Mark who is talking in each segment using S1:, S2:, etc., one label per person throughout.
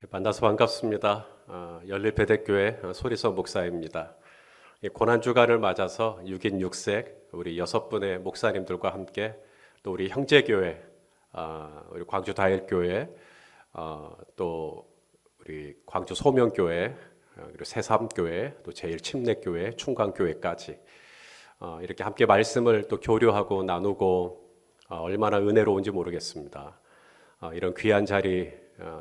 S1: 만나서 반갑습니다. 열릴배대교회 소리서 목사입니다. 고난주간을 맞아서 6인 6색 우리 6분의 목사님들과 함께 또 우리 형제교회, 우리 광주 다일교회, 또 우리 광주 소명교회, 그리고 새삼교회, 또 제일침례교회, 충광교회까지 이렇게 함께 말씀을 또 교류하고 나누고 얼마나 은혜로운지 모르겠습니다. 이런 귀한 자리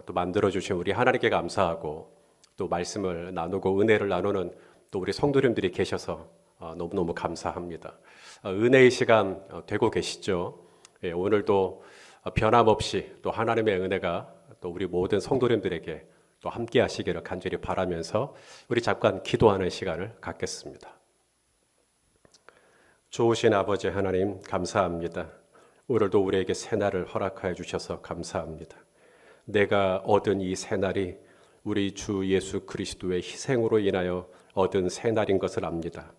S1: 또 만들어주신 우리 하나님께 감사하고 또 말씀을 나누고 은혜를 나누는 또 우리 성도님들이 계셔서 너무너무 감사합니다. 은혜의 시간 되고 계시죠? 예, 오늘도 변함없이 또 하나님의 은혜가 또 우리 모든 성도님들에게 또 함께 하시기를 간절히 바라면서 우리 잠깐 기도하는 시간을 갖겠습니다. 좋으신 아버지 하나님 감사합니다. 오늘도 우리에게 새날을 허락하여 주셔서 감사합니다. 내가 얻은 이 새날이 우리 주 예수 그리스도의 희생으로 인하여 얻은 새날인 것을 압니다.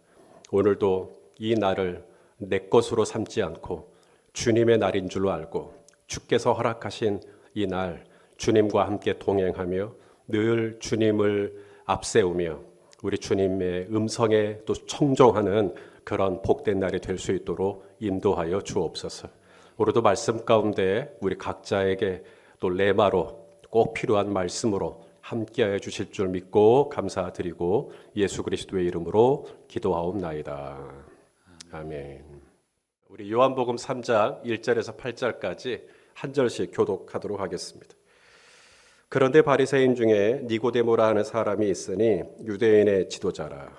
S1: 오늘도 이 날을 내 것으로 삼지 않고 주님의 날인 줄로 알고 주께서 허락하신 이 날 주님과 함께 동행하며 늘 주님을 앞세우며 우리 주님의 음성에 또 청종하는 그런 복된 날이 될 수 있도록 인도하여 주옵소서. 오늘도 말씀 가운데 우리 각자에게 또 레마로 꼭 필요한 말씀으로 함께하여 주실 줄 믿고 감사드리고 예수 그리스도의 이름으로 기도하옵나이다. 아멘. 우리 요한복음 3장 1절에서 8절까지 한 절씩 교독하도록 하겠습니다. 그런데 바리새인 중에 니고데모라 하는 사람이 있으니 유대인의 지도자라.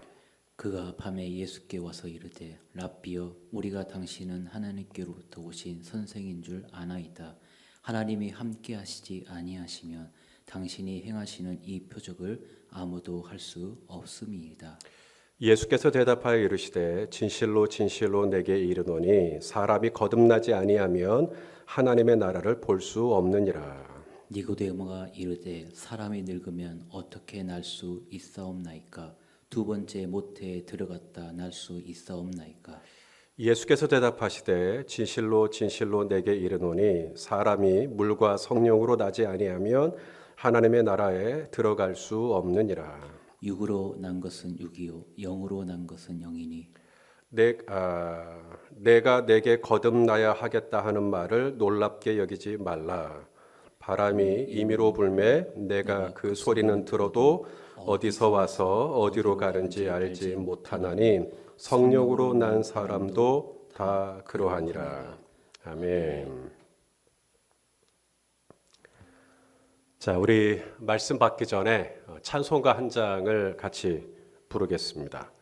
S2: 그가 밤에 예수께 와서 이르되 랍비여 우리가 당신은 하나님께로부터 오신 선생인 줄 아나이다. 하나님이 함께 하시지 아니하시면 당신이 행하시는 이 표적을 아무도 할 수 없음이이다.
S1: 예수께서 대답하여 이르시되 진실로 진실로 내게 이르노니 사람이 거듭나지 아니하면 하나님의 나라를 볼 수 없느니라.
S2: 니고데모가 이르되 사람이 늙으면 어떻게 날 수 있사옵나이까? 두 번째 모태에 들어갔다 날 수 있사옵나이까?
S1: 예수께서 대답하시되 진실로 진실로 내게 이르노니 사람이 물과 성령으로 나지 아니하면 하나님의 나라에 들어갈 수 없느니라.
S2: 육으로 난 것은 육이요 영으로 난 것은 영이니
S1: 내가 내게 거듭나야 하겠다 하는 말을 놀랍게 여기지 말라. 바람이 임의로 불매 내가 그 소리는 들어도 어디서 와서 어디로 가는지 알지 못하나니 성령으로 난 사람도 다 그러하니라. 아멘. 자, 우리 말씀 받기 전에 찬송가 한 장을 같이 부르겠습니다.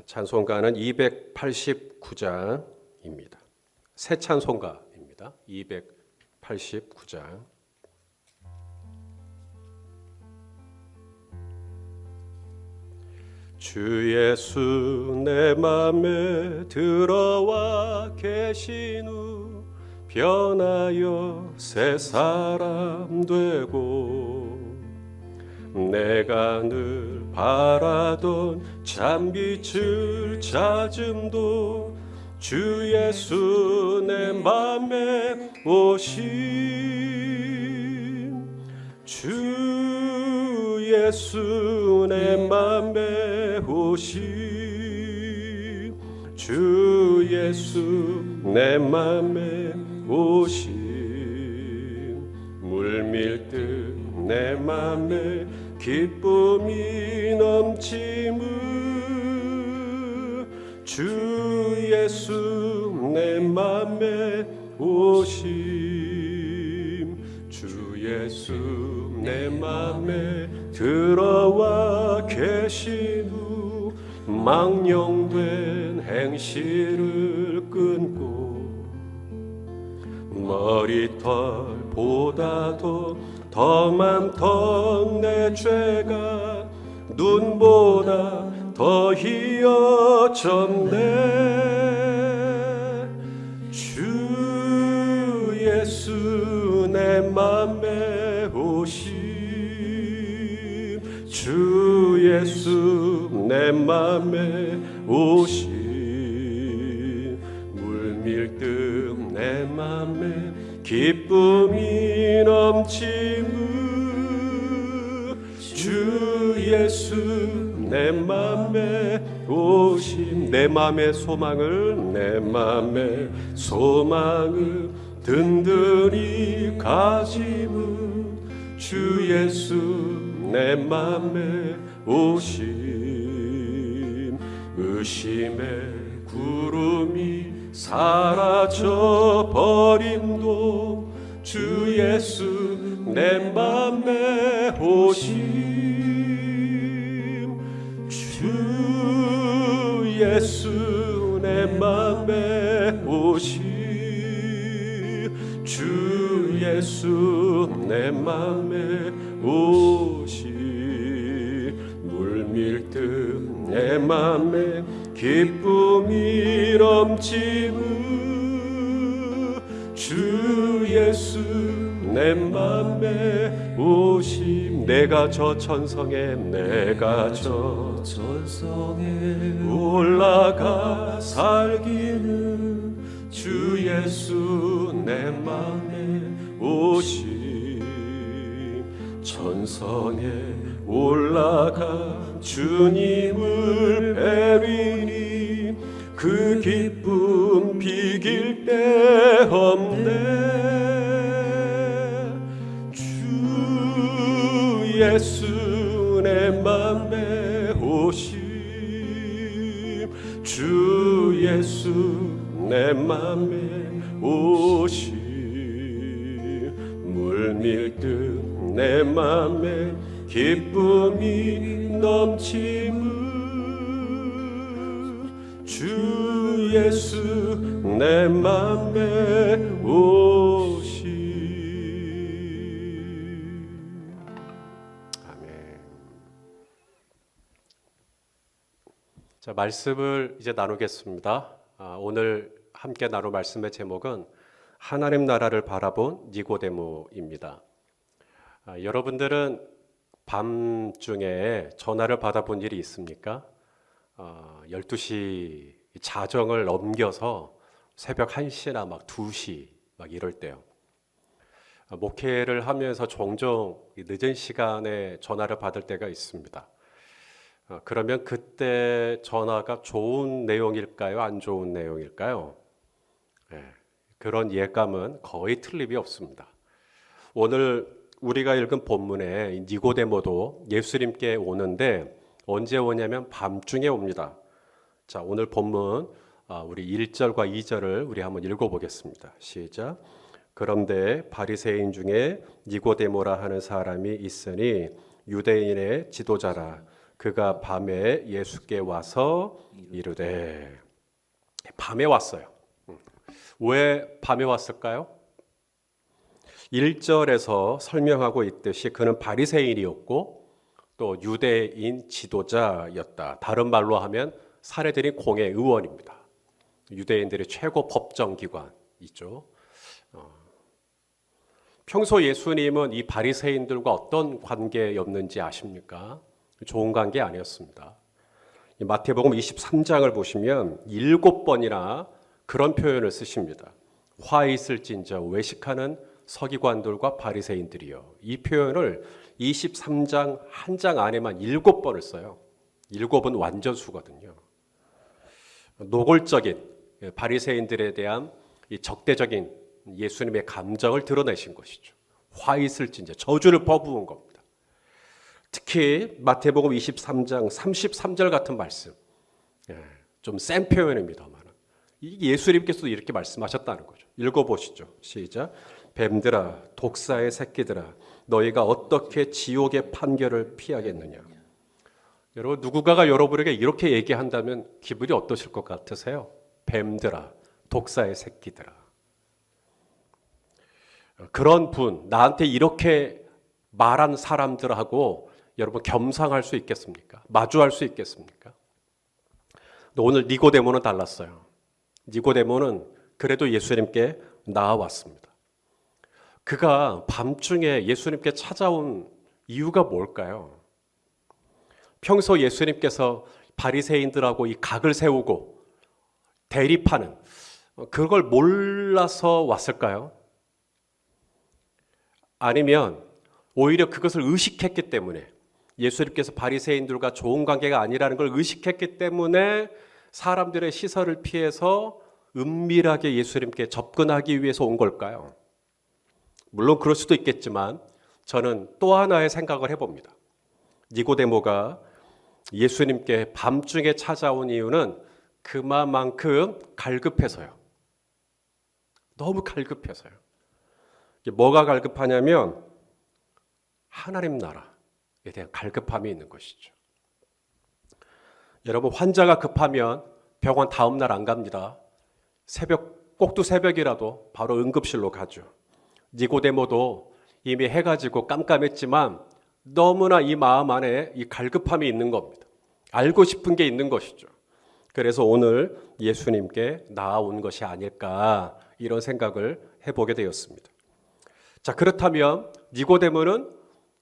S1: 찬송가는 289장입니다. 새 찬송가입니다. 289장. 주 예수 내 맘에 들어와 계신 후 변하여 새 사람 되고 내가 늘 바라던 참빛을 찾음도 주 예수 내 맘에 오심 주 예수 내 맘에 오심 주 예수 내 맘에 오심 물밀듯 내 맘에 기쁨이 넘치무 주 예수 내 맘에 오심 주 예수 내 맘에 들어와 계신 후 망령된 행실을 끊고 머리털보다도 더 많던 내 죄가 눈보다 더 희어졌네 주 예수 내 맘에 오심 주 예수 내 맘에 오심 물밀듯 내 맘에 기쁨이 넘치무 주 예수 내 맘에 오심 내 맘의 소망을 든든히 가짐은 주 예수 내 맘에 오심 의심의 구름이 사라져 버림도 주 예수 내 맘에 오심 주 예수 내 맘에 오심 주 예수 내 맘에 오심 물밀듯 내 맘에 기쁨이 넘치는 주 예수 내 맘에 오심 내가 저 천성에 올라가 살기는 주 예수 내 맘에 오심 천성에 올라가 주님을 뵈리니 그 기쁨 비길 데 없네 주 예수 내 맘에 오심 주 예수 내 맘에 오심 물밀듯 내 맘에 기쁨이 넘치는 주 예수 내 맘에 오심 아멘. 자, 말씀을 이제 나누겠습니다. 오늘 함께 나눌 말씀의 제목은 하나님 나라를 바라본 니고데모입니다. 여러분들은 밤중에 전화를 받아본 일이 있습니까? 12시 자정을 넘겨서 새벽 1시나 막 2시 막 이럴 때요. 목회를 하면서 종종 늦은 시간에 전화를 받을 때가 있습니다. 그러면 그때 전화가 좋은 내용일까요? 안 좋은 내용일까요? 그런 예감은 거의 틀림이 없습니다. 오늘 우리가 읽은 본문에 니고데모도 예수님께 오는데 언제 오냐면 밤중에 옵니다. 자, 오늘 본문 우리 1절과 2절을 우리 한번 읽어보겠습니다. 시작. 그런데 바리새인 중에 니고데모라 하는 사람이 있으니 유대인의 지도자라. 그가 밤에 예수께 와서 이르되 밤에 왔어요. 왜 밤에 왔을까요? 1절에서 설명하고 있듯이 그는 바리새인이었고 또 유대인 지도자였다. 다른 말로 하면 사내들인 공회 의원입니다. 유대인들의 최고 법정기관이죠. 평소 예수님은 이 바리새인들과 어떤 관계였는지 아십니까? 좋은 관계 아니었습니다. 마태복음 23장을 보시면 7번이나 그런 표현을 쓰십니다. 화 있을진저 외식하는 서기관들과 바리새인들이요. 이 표현을 23장 한 장 안에만 7번을 써요. 7은 완전수거든요. 노골적인 바리새인들에 대한 이 적대적인 예수님의 감정을 드러내신 것이죠. 화 있을진저 저주를 퍼부은 겁니다. 특히 마태복음 23장 33절 같은 말씀, 좀 센 표현입니다만 이게 예수님께서도 이렇게 말씀하셨다는 거죠. 읽어보시죠. 시작. 뱀들아 독사의 새끼들아 너희가 어떻게 지옥의 판결을 피하겠느냐. 여러분 누군가가 여러분에게 이렇게 얘기한다면 기분이 어떠실 것 같으세요? 뱀들아 독사의 새끼들아. 그런 분 나한테 이렇게 말한 사람들하고 여러분 겸상할 수 있겠습니까? 마주할 수 있겠습니까? 오늘 니고데모는 달랐어요. 니고데모는 그래도 예수님께 나아왔습니다. 그가 밤중에 예수님께 찾아온 이유가 뭘까요? 평소 예수님께서 바리새인들하고 이 각을 세우고 대립하는 그걸 몰라서 왔을까요? 아니면 오히려 그것을 의식했기 때문에 예수님께서 바리새인들과 좋은 관계가 아니라는 걸 의식했기 때문에 사람들의 시선을 피해서 은밀하게 예수님께 접근하기 위해서 온 걸까요? 물론 그럴 수도 있겠지만 저는 또 하나의 생각을 해봅니다. 니고데모가 예수님께 밤중에 찾아온 이유는 그만큼 갈급해서요. 너무 갈급해서요. 뭐가 갈급하냐면 하나님 나라에 대한 갈급함이 있는 것이죠. 여러분, 환자가 급하면 병원 다음 날 안 갑니다. 꼭두 새벽이라도 바로 응급실로 가죠. 니고데모도 이미 해가 지고 깜깜했지만 너무나 이 마음 안에 이 갈급함이 있는 겁니다. 알고 싶은 게 있는 것이죠. 그래서 오늘 예수님께 나아온 것이 아닐까 이런 생각을 해보게 되었습니다. 자, 그렇다면 니고데모는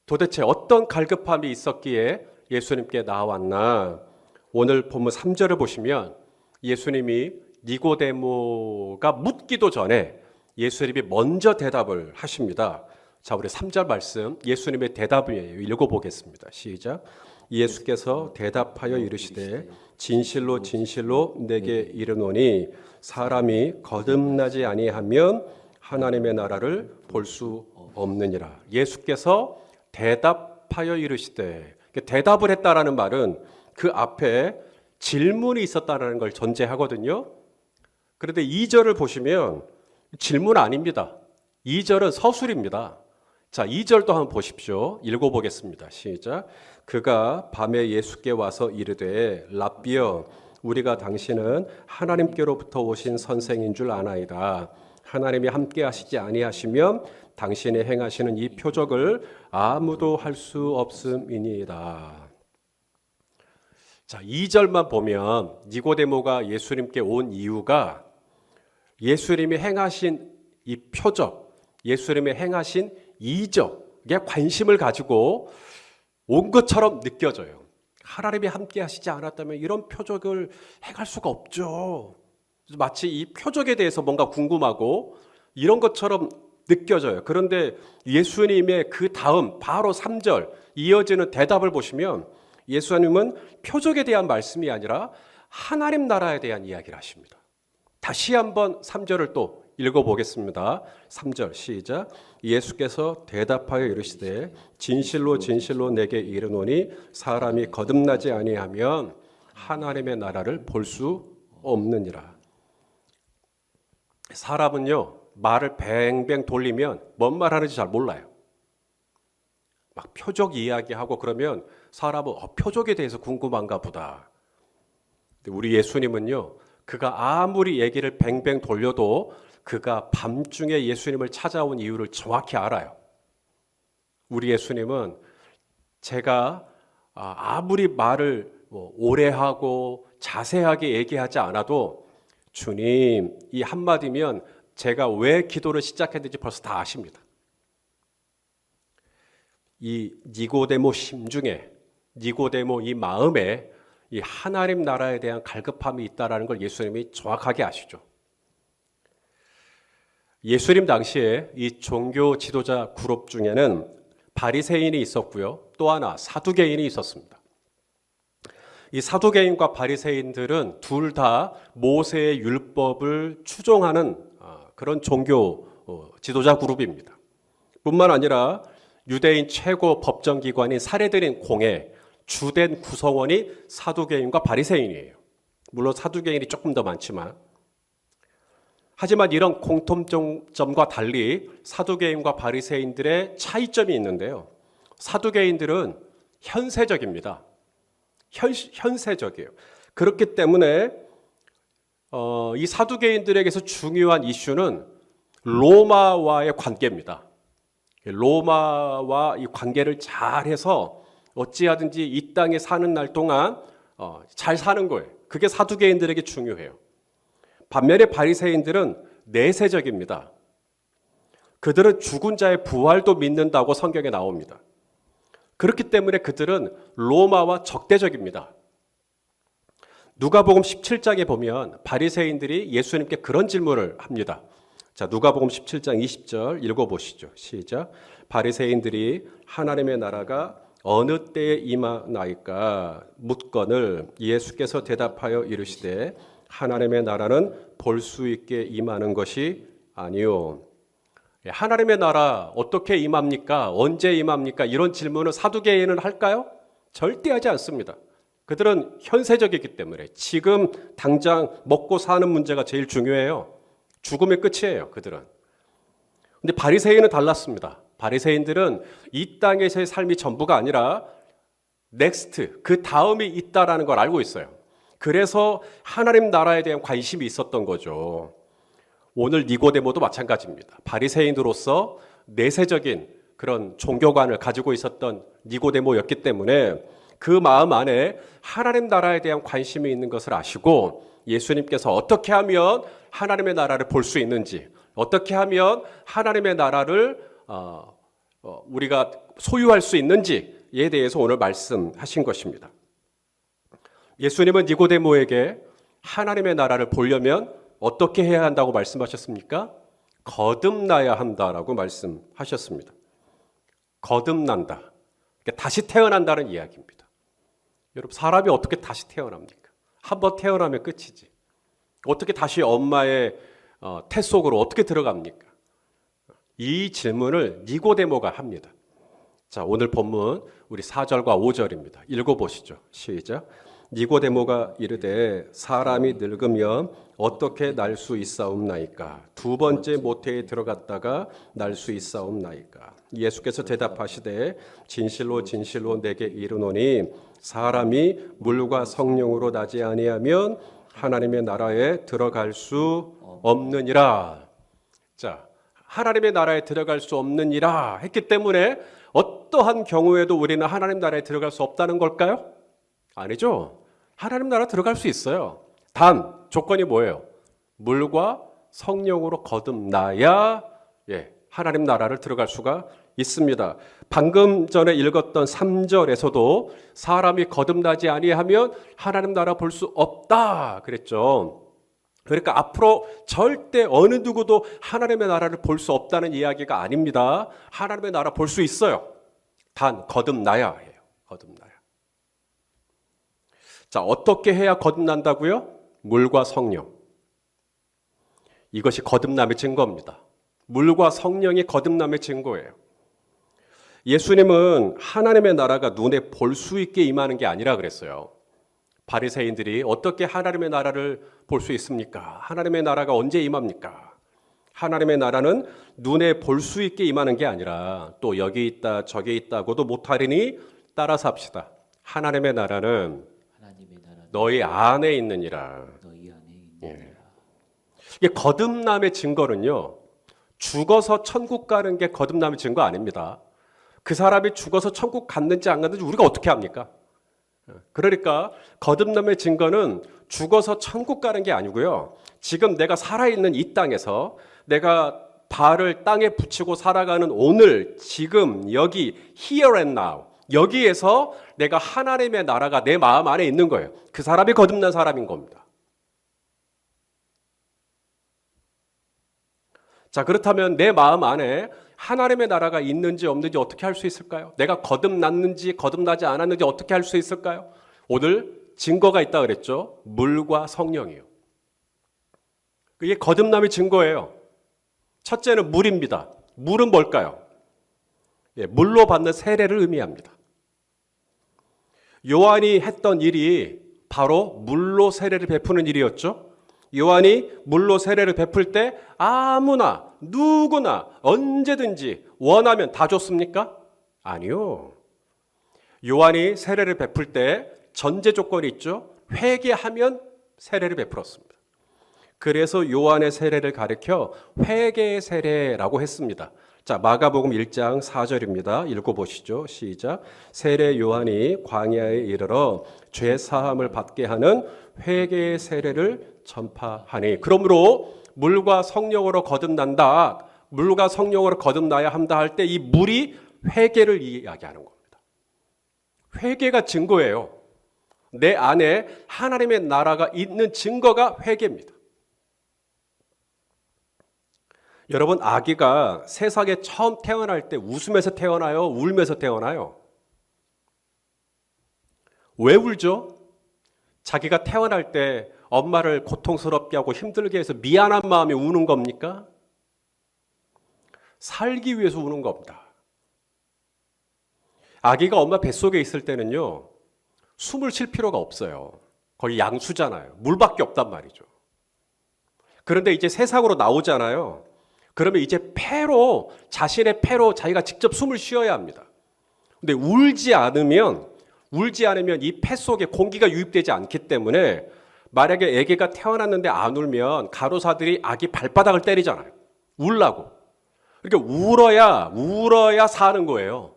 S1: 도대체 어떤 갈급함이 있었기에 예수님께 나아왔나? 오늘 본문 3절을 보시면 예수님이 니고데모가 묻기도 전에 예수님이 먼저 대답을 하십니다. 자, 우리 3절 말씀 예수님의 대답이에요. 읽어보겠습니다. 시작. 예수께서 대답하여 이르시되 진실로 진실로 내게 이르노니 사람이 거듭나지 아니하면 하나님의 나라를 볼 수 없느니라. 예수께서 대답하여 이르시되, 대답을 했다라는 말은 그 앞에 질문이 있었다는 걸 전제하거든요. 그런데 2절을 보시면 질문 아닙니다. 2절은 서술입니다. 자, 2절도 한번 보십시오. 읽어보겠습니다. 시작. 그가 밤에 예수께 와서 이르되 랍비여 우리가 당신은 하나님께로부터 오신 선생인 줄 아나이다. 하나님이 함께 하시지 아니하시면 당신이 행하시는 이 표적을 아무도 할 수 없음이니이다. 자, 2절만 보면 니고데모가 예수님께 온 이유가 예수님이 행하신 이 표적, 예수님이 행하신 이적에 관심을 가지고 온 것처럼 느껴져요. 하나님이 함께 하시지 않았다면 이런 표적을 행할 수가 없죠. 마치 이 표적에 대해서 뭔가 궁금하고 이런 것처럼 느껴져요. 그런데 예수님의 그 다음 바로 3절 이어지는 대답을 보시면 예수님은 표적에 대한 말씀이 아니라 하나님 나라에 대한 이야기를 하십니다. 다시 한번 3절을 또 읽어보겠습니다. 3절 시작. 예수께서 대답하여 이르시되 진실로 진실로 내게 이르노니 사람이 거듭나지 아니하면 하나님의 나라를 볼 수 없느니라. 사람은요, 말을 뱅뱅 돌리면 뭔 말하는지 잘 몰라요. 막 표적 이야기하고 그러면 사람은 표적에 대해서 궁금한가 보다. 근데 우리 예수님은요, 그가 아무리 얘기를 뱅뱅 돌려도 그가 밤중에 예수님을 찾아온 이유를 정확히 알아요. 우리 예수님은 제가 아무리 말을 오래 하고 자세하게 얘기하지 않아도 주님 이 한마디면 제가 왜 기도를 시작했는지 벌써 다 아십니다. 이 니고데모 심중에, 니고데모 이 마음에 이 하나님 나라에 대한 갈급함이 있다라는 걸 예수님이 정확하게 아시죠. 예수님 당시에 이 종교 지도자 그룹 중에는 바리새인이 있었고요. 또 하나 사두개인이 있었습니다. 이 사두개인과 바리새인들은 둘 다 모세의 율법을 추종하는 그런 종교 지도자 그룹입니다. 뿐만 아니라 유대인 최고 법정기관인 사례들인 공회 주된 구성원이 사두개인과 바리새인이에요. 물론 사두개인이 조금 더 많지만 하지만 이런 공통점과 달리 사두개인과 바리새인들의 차이점이 있는데요. 사두개인들은 현세적입니다. 현세적이에요. 그렇기 때문에 이 사두개인들에게서 중요한 이슈는 로마와의 관계입니다. 로마와 이 관계를 잘해서 어찌하든지 이 땅에 사는 날 동안 잘 사는 거예요. 그게 사두개인들에게 중요해요. 반면에 바리새인들은 내세적입니다. 그들은 죽은 자의 부활도 믿는다고 성경에 나옵니다. 그렇기 때문에 그들은 로마와 적대적입니다. 누가복음 17장에 보면 바리새인들이 예수님께 그런 질문을 합니다. 자, 누가복음 17장 20절 읽어보시죠. 시작. 바리새인들이 하나님의 나라가 어느 때에 임하나이까 묻건을 예수께서 대답하여 이르시되 하나님의 나라는 볼 수 있게 임하는 것이 아니요. 하나님의 나라 어떻게 임합니까? 언제 임합니까? 이런 질문을 사두개인은 할까요? 절대 하지 않습니다. 그들은 현세적이기 때문에 지금 당장 먹고 사는 문제가 제일 중요해요. 죽음의 끝이에요, 그들은. 근데 바리새인은 달랐습니다. 바리새인들은 이 땅에서의 삶이 전부가 아니라 넥스트, 그 다음이 있다라는 걸 알고 있어요. 그래서 하나님 나라에 대한 관심이 있었던 거죠. 오늘 니고데모도 마찬가지입니다. 바리새인으로서 내세적인 그런 종교관을 가지고 있었던 니고데모였기 때문에 그 마음 안에 하나님 나라에 대한 관심이 있는 것을 아시고 예수님께서 어떻게 하면 하나님의 나라를 볼 수 있는지, 어떻게 하면 하나님의 나라를 우리가 소유할 수 있는지에 대해서 오늘 말씀하신 것입니다. 예수님은 니고데모에게 하나님의 나라를 보려면 어떻게 해야 한다고 말씀하셨습니까? 거듭나야 한다라고 말씀하셨습니다. 거듭난다. 그러니까 다시 태어난다는 이야기입니다. 여러분, 사람이 어떻게 다시 태어납니까? 한번 태어나면 끝이지. 어떻게 다시 엄마의 태 속으로 어떻게 들어갑니까? 이 질문을 니고데모가 합니다. 자, 오늘 본문 우리 4절과 5절입니다. 읽어보시죠. 시작. 니고데모가 이르되 사람이 늙으면 어떻게 날 수 있사옵나이까? 두 번째 모태에 들어갔다가 날 수 있사옵나이까? 예수께서 대답하시되 진실로 진실로 내게 이르노니 사람이 물과 성령으로 나지 아니하면 하나님의 나라에 들어갈 수 없느니라. 자, 하나님의 나라에 들어갈 수 없느니라 했기 때문에 어떠한 경우에도 우리는 하나님 나라에 들어갈 수 없다는 걸까요? 아니죠. 하나님 나라 들어갈 수 있어요. 단 조건이 뭐예요? 물과 성령으로 거듭나야 하나님 나라를 들어갈 수가 있습니다. 방금 전에 읽었던 3절에서도 사람이 거듭나지 아니하면 하나님 나라 볼 수 없다 그랬죠. 그러니까 앞으로 절대 어느 누구도 하나님의 나라를 볼 수 없다는 이야기가 아닙니다. 하나님의 나라 볼 수 있어요. 단 거듭나야 해요. 거듭나야. 자, 어떻게 해야 거듭난다고요? 물과 성령. 이것이 거듭남의 증거입니다. 물과 성령이 거듭남의 증거예요. 예수님은 하나님의 나라가 눈에 볼 수 있게 임하는 게 아니라 그랬어요. 바리새인들이 어떻게 하나님의 나라를 볼 수 있습니까? 하나님의 나라가 언제 임합니까? 하나님의 나라는 눈에 볼 수 있게 임하는 게 아니라 또 여기 있다 저기 있다고도 못하리니 따라서 합시다. 하나님의 나라는 너희 안에 있느니라.
S2: 너희 안에 있느니라.
S1: 이게 거듭남의 증거는요, 죽어서 천국 가는 게 거듭남의 증거 아닙니다. 그 사람이 죽어서 천국 갔는지 안 갔는지 우리가 어떻게 합니까? 그러니까 거듭남의 증거는 죽어서 천국 가는 게 아니고요, 지금 내가 살아있는 이 땅에서 내가 발을 땅에 붙이고 살아가는 오늘, 지금, 여기, here and now, 여기에서 내가 하나님의 나라가 내 마음 안에 있는 거예요. 그 사람이 거듭난 사람인 겁니다. 자, 그렇다면 내 마음 안에 하나님의 나라가 있는지 없는지 어떻게 할 수 있을까요? 내가 거듭났는지 거듭나지 않았는지 어떻게 할 수 있을까요? 오늘 증거가 있다 그랬죠. 물과 성령이요. 이게 거듭남의 증거예요. 첫째는 물입니다. 물은 뭘까요? 물로 받는 세례를 의미합니다. 요한이 했던 일이 바로 물로 세례를 베푸는 일이었죠. 요한이 물로 세례를 베풀 때 아무나 누구나 언제든지 원하면 다 줬습니까? 아니요. 요한이 세례를 베풀 때 전제 조건이 있죠. 회개하면 세례를 베풀었습니다. 그래서 요한의 세례를 가리켜 회개의 세례라고 했습니다. 자, 마가복음 1장 4절입니다. 읽어보시죠. 시작. 세례 요한이 광야에 이르러 죄 사함을 받게 하는 회개의 세례를 전파하니. 그러므로 물과 성령으로 거듭난다. 물과 성령으로 거듭나야 한다 할 때 이 물이 회개를 이야기하는 겁니다. 회개가 증거예요. 내 안에 하나님의 나라가 있는 증거가 회개입니다. 여러분, 아기가 세상에 처음 태어날 때 웃으면서 태어나요? 울면서 태어나요? 왜 울죠? 자기가 태어날 때 엄마를 고통스럽게 하고 힘들게 해서 미안한 마음에 우는 겁니까? 살기 위해서 우는 겁니다. 아기가 엄마 뱃속에 있을 때는요, 숨을 쉴 필요가 없어요. 거의 양수잖아요. 물밖에 없단 말이죠. 그런데 이제 세상으로 나오잖아요. 그러면 이제 자신의 폐로 자기가 직접 숨을 쉬어야 합니다. 근데 울지 않으면 이 폐 속에 공기가 유입되지 않기 때문에 만약에 아기가 태어났는데 안 울면 간호사들이 아기 발바닥을 때리잖아요. 울라고. 그러니까 울어야 사는 거예요.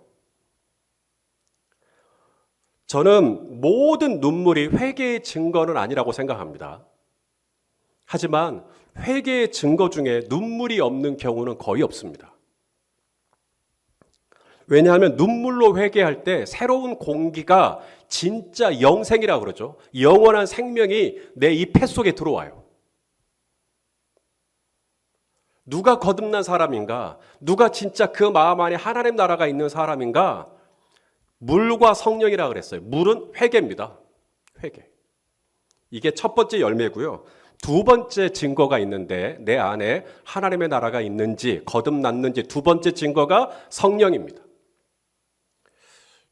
S1: 저는 모든 눈물이 회개의 증거는 아니라고 생각합니다. 하지만 회개의 증거 중에 눈물이 없는 경우는 거의 없습니다. 왜냐하면 눈물로 회개할 때 새로운 공기가 진짜 영생이라고 그러죠. 영원한 생명이 내 이 폐 속에 들어와요. 누가 거듭난 사람인가? 누가 진짜 그 마음 안에 하나님 나라가 있는 사람인가? 물과 성령이라고 그랬어요. 물은 회개입니다. 회개. 이게 첫 번째 열매고요. 두 번째 증거가 있는데 내 안에 하나님의 나라가 있는지 거듭났는지 두 번째 증거가 성령입니다.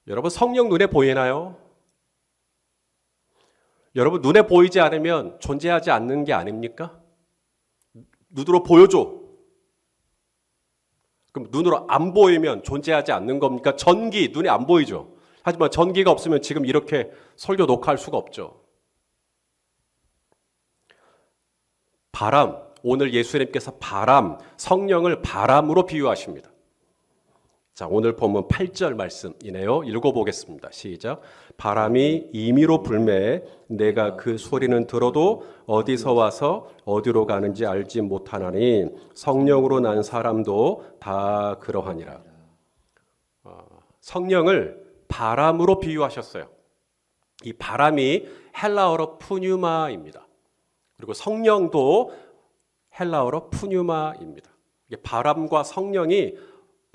S1: 여러분 성령 눈에 보이나요? 여러분 눈에 보이지 않으면 존재하지 않는 게 아닙니까? 눈으로 보여줘. 그럼 눈으로 안 보이면 존재하지 않는 겁니까? 전기 눈에 안 보이죠. 하지만 전기가 없으면 지금 이렇게 설교 녹화할 수가 없죠. 바람, 오늘 예수님께서 성령을 바람으로 비유하십니다. 자, 오늘 본문 8절 말씀이네요. 읽어보겠습니다. 시작. 바람이 임의로 불매 내가 그 소리는 들어도 어디서 와서 어디로 가는지 알지 못하나니 성령으로 난 사람도 다 그러하니라. 성령을 바람으로 비유하셨어요. 이 바람이 헬라어로 푸뉴마입니다. 그리고 성령도 헬라어로 푸뉴마입니다. 바람과 성령이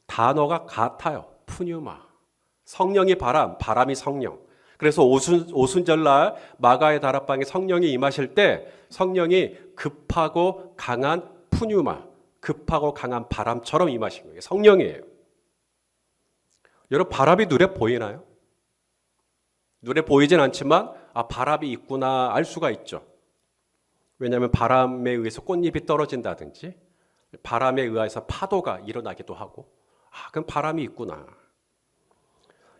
S1: 단어가 같아요. 푸뉴마. 성령이 바람이 성령. 그래서 오순절날 마가의 다락방에 성령이 임하실 때 성령이 급하고 강한 푸뉴마, 급하고 강한 바람처럼 임하신 거예요. 성령이에요. 여러분 바람이 눈에 보이나요? 눈에 보이진 않지만 바람이 있구나 알 수가 있죠. 왜냐하면 바람에 의해서 꽃잎이 떨어진다든지 바람에 의해서 파도가 일어나기도 하고 그럼 바람이 있구나.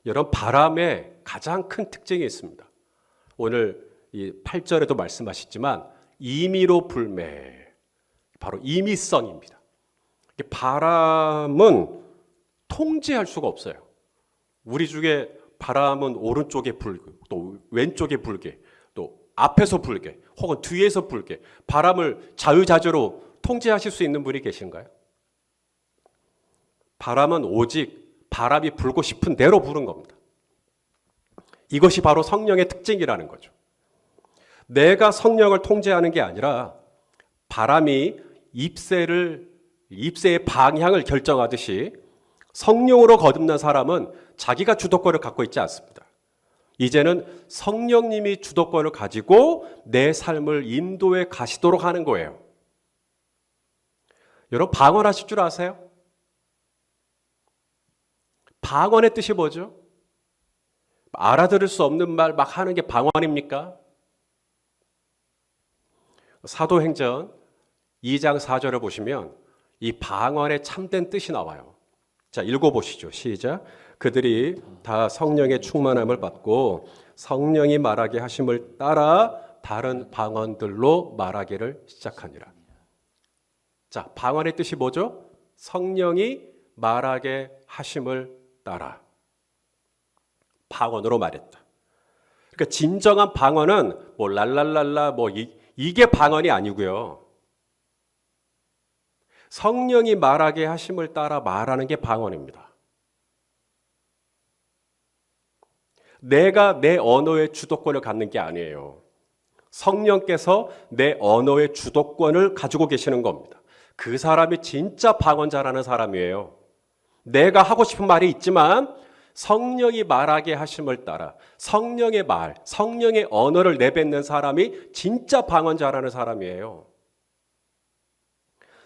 S1: 여러분 바람의 가장 큰 특징이 있습니다. 오늘 이 8절에도 말씀하셨지만 임의로 불매, 바로 임의성입니다. 바람은 통제할 수가 없어요. 우리 중에 바람은 오른쪽에 불고 또 왼쪽에 불게 또 앞에서 불게 혹은 뒤에서 불게 바람을 자유자재로 통제하실 수 있는 분이 계신가요? 바람은 오직 바람이 불고 싶은 대로 부는 겁니다. 이것이 바로 성령의 특징이라는 거죠. 내가 성령을 통제하는 게 아니라 바람이 잎새의 방향을 결정하듯이 성령으로 거듭난 사람은 자기가 주도권을 갖고 있지 않습니다. 이제는 성령님이 주도권을 가지고 내 삶을 인도해 가시도록 하는 거예요. 여러분 방언하실 줄 아세요? 방언의 뜻이 뭐죠? 알아들을 수 없는 말 막 하는 게 방언입니까? 사도행전 2장 4절을 보시면 이 방언의 참된 뜻이 나와요. 자, 읽어보시죠. 시작. 그들이 다 성령의 충만함을 받고 성령이 말하게 하심을 따라 다른 방언들로 말하기를 시작하니라. 자, 방언의 뜻이 뭐죠? 성령이 말하게 하심을 따라 방언으로 말했다. 그러니까 진정한 방언은 뭐 랄랄랄라 이게 방언이 아니고요. 성령이 말하게 하심을 따라 말하는 게 방언입니다. 내가 내 언어의 주도권을 갖는 게 아니에요. 성령께서 내 언어의 주도권을 가지고 계시는 겁니다. 그 사람이 진짜 방언 잘하는 사람이에요. 내가 하고 싶은 말이 있지만 성령이 말하게 하심을 따라 성령의 말, 성령의 언어를 내뱉는 사람이 진짜 방언자라는 사람이에요.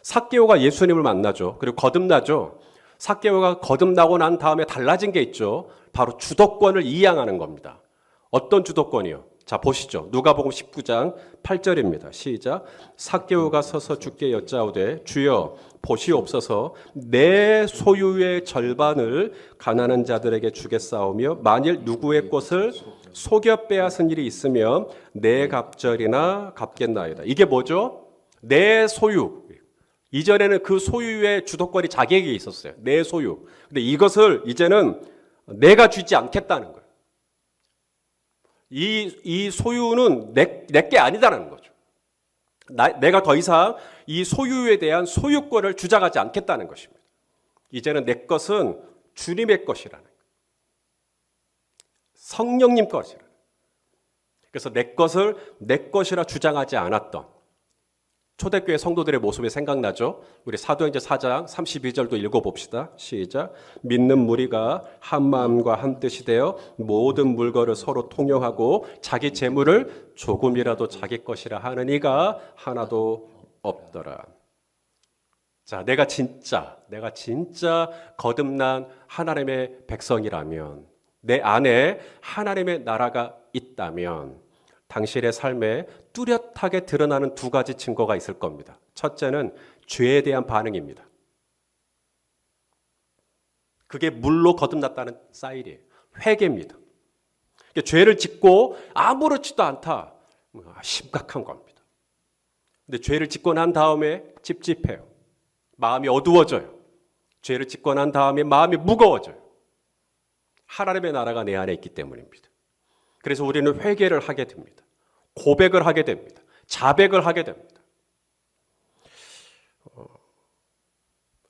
S1: 삭개오가 예수님을 만나죠. 그리고 거듭나죠. 삭개오가 거듭나고 난 다음에 달라진 게 있죠. 바로 주도권을 이양하는 겁니다. 어떤 주도권이요? 자, 보시죠. 누가복음 19장 8절입니다. 시작. 삭개오가 서서 주께 여짜오되 주여 보시옵소서 내 소유의 절반을 가난한 자들에게 주겠사오며 만일 누구의 것을 속여 빼앗은 일이 있으면 내 갑절이나 갚겠나이다. 이게 뭐죠? 내 소유. 이전에는 그 소유의 주도권이 자기에게 있었어요. 내 소유. 근데 이것을 이제는 내가 주지 않겠다는 거예요. 이 소유는 내 게 아니다라는 거죠. 내가 더 이상 이 소유에 대한 소유권을 주장하지 않겠다는 것입니다. 이제는 내 것은 주님의 것이라는 거예요. 성령님 것이라는 거예요. 그래서 내 것을 내 것이라 주장하지 않았던 초대교회 성도들의 모습이 생각나죠? 우리 사도행전 4장 32절도 읽어봅시다. 시작. 믿는 무리가 한 마음과 한 뜻이 되어 모든 물건을 서로 통용하고 자기 재물을 조금이라도 자기 것이라 하는 이가 하나도 없더라. 자, 내가 진짜 거듭난 하나님의 백성이라면, 내 안에 하나님의 나라가 있다면 당신의 삶에 뚜렷하게 드러나는 두 가지 증거가 있을 겁니다. 첫째는 죄에 대한 반응입니다. 그게 물로 거듭났다는 사인이에요. 회개입니다. 죄를 짓고 아무렇지도 않다. 심각한 겁니다. 근데 죄를 짓고 난 다음에 찝찝해요. 마음이 어두워져요. 죄를 짓고 난 다음에 마음이 무거워져요. 하나님의 나라가 내 안에 있기 때문입니다. 그래서 우리는 회개를 하게 됩니다. 고백을 하게 됩니다. 자백을 하게 됩니다.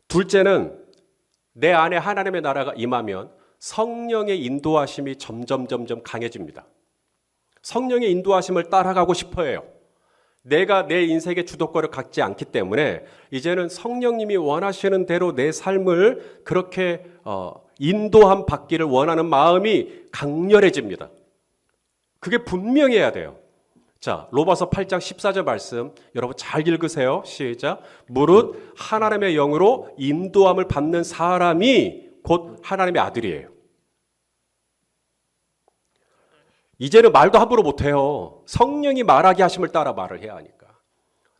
S1: 둘째는 내 안에 하나님의 나라가 임하면 성령의 인도하심이 점점 강해집니다. 성령의 인도하심을 따라가고 싶어 해요. 내가 내 인생의 주도권을 갖지 않기 때문에 이제는 성령님이 원하시는 대로 내 삶을 그렇게 인도함 받기를 원하는 마음이 강렬해집니다. 그게 분명해야 돼요. 자, 로마서 8장 14절 말씀 여러분 잘 읽으세요. 시작. 무릇 하나님의 영으로 인도함을 받는 사람이 곧 하나님의 아들이에요. 이제는 말도 함부로 못해요. 성령이 말하게 하심을 따라 말을 해야 하니까.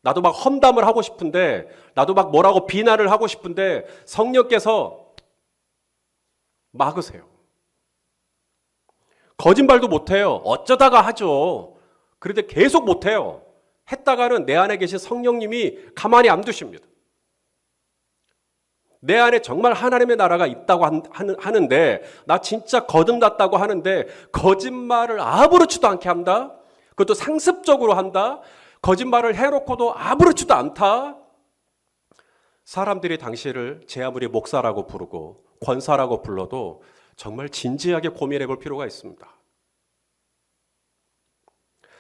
S1: 나도 막 험담을 하고 싶은데, 나도 막 뭐라고 비난을 하고 싶은데 성령께서 막으세요. 거짓말도 못해요. 어쩌다가 하죠. 그런데 계속 못해요. 했다가는 내 안에 계신 성령님이 가만히 안 두십니다. 내 안에 정말 하나님의 나라가 있다고 하는데, 나 진짜 거듭났다고 하는데 거짓말을 아무렇지도 않게 한다. 그것도 상습적으로 한다. 거짓말을 해놓고도 아무렇지도 않다. 사람들이 당신을 제 아무리 목사라고 부르고 권사라고 불러도 정말 진지하게 고민해 볼 필요가 있습니다.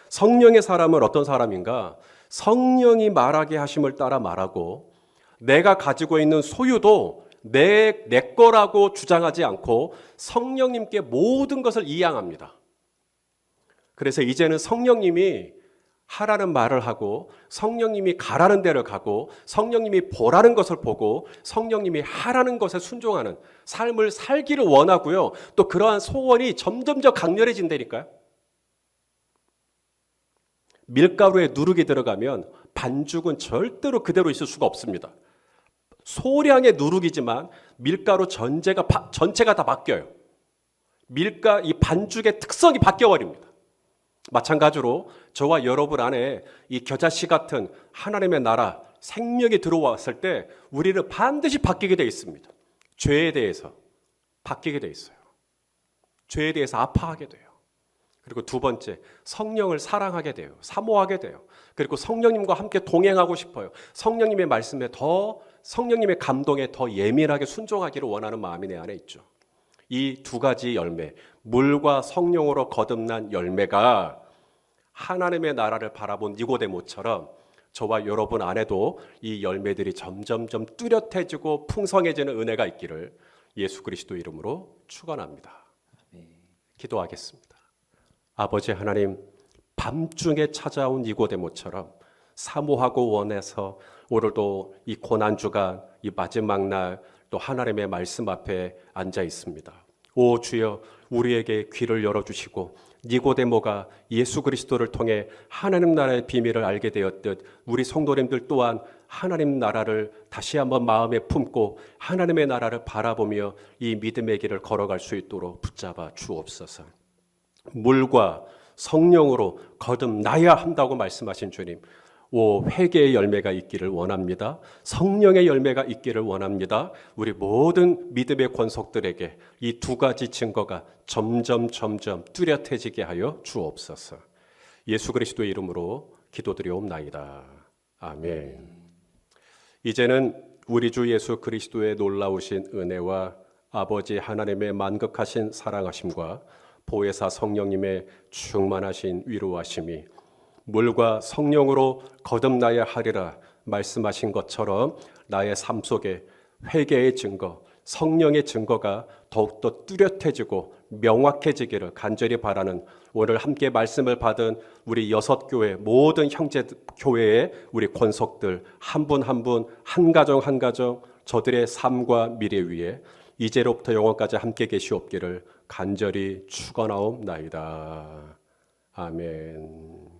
S1: 성령의 사람은 어떤 사람인가? 성령이 말하게 하심을 따라 말하고 내가 가지고 있는 소유도 내 거라고 주장하지 않고 성령님께 모든 것을 이양합니다. 그래서 이제는 성령님이 하라는 말을 하고 성령님이 가라는 데를 가고 성령님이 보라는 것을 보고 성령님이 하라는 것에 순종하는 삶을 살기를 원하고요. 또 그러한 소원이 점점 더 강렬해진다니까요. 밀가루에 누룩이 들어가면 반죽은 절대로 그대로 있을 수가 없습니다. 소량의 누룩이지만 밀가루 전체가 다 바뀌어요. 이 반죽의 특성이 바뀌어버립니다. 마찬가지로 저와 여러분 안에 이 겨자씨 같은 하나님의 나라 생명이 들어왔을 때 우리는 반드시 바뀌게 되어 있습니다. 죄에 대해서 바뀌게 되어 있어요. 죄에 대해서 아파하게 돼요. 그리고 두 번째, 성령을 사랑하게 돼요. 사모하게 돼요. 그리고 성령님과 함께 동행하고 싶어요. 성령님의 말씀에 성령님의 감동에 더 예민하게 순종하기를 원하는 마음이 내 안에 있죠. 이 두 가지 열매, 물과 성령으로 거듭난 열매가 하나님의 나라를 바라본 니고데모처럼 저와 여러분 안에도 이 열매들이 점점 뚜렷해지고 풍성해지는 은혜가 있기를 예수 그리스도 이름으로 축원합니다.
S2: 아멘.
S1: 기도하겠습니다. 아버지 하나님, 밤중에 찾아온 니고데모처럼 사모하고 원해서 오늘도 이 고난주간 이 마지막 날 또 하나님의 말씀 앞에 앉아 있습니다. 오 주여, 우리에게 귀를 열어주시고 니고데모가 예수 그리스도를 통해 하나님 나라의 비밀을 알게 되었듯 우리 성도님들 또한 하나님 나라를 다시 한번 마음에 품고 하나님의 나라를 바라보며 이 믿음의 길을 걸어갈 수 있도록 붙잡아 주옵소서. 물과 성령으로 거듭나야 한다고 말씀하신 주님, 오 회개의 열매가 있기를 원합니다. 성령의 열매가 있기를 원합니다. 우리 모든 믿음의 권속들에게 이 두 가지 증거가 점점 뚜렷해지게 하여 주옵소서. 예수 그리스도의 이름으로 기도드리옵나이다. 아멘. 이제는 우리 주 예수 그리스도의 놀라우신 은혜와 아버지 하나님의 만극하신 사랑하심과 보혜사 성령님의 충만하신 위로하심이 물과 성령으로 거듭나야 하리라 말씀하신 것처럼 나의 삶 속에 회개의 증거, 성령의 증거가 더욱더 뚜렷해지고 명확해지기를 간절히 바라는 오늘 함께 말씀을 받은 우리 6교회 모든 형제 교회의 우리 권속들 한 분 한 분, 한 가정 한 가정 저들의 삶과 미래 위에 이제로부터 영원까지 함께 계시옵기를 간절히 축원하옵나이다. 아멘.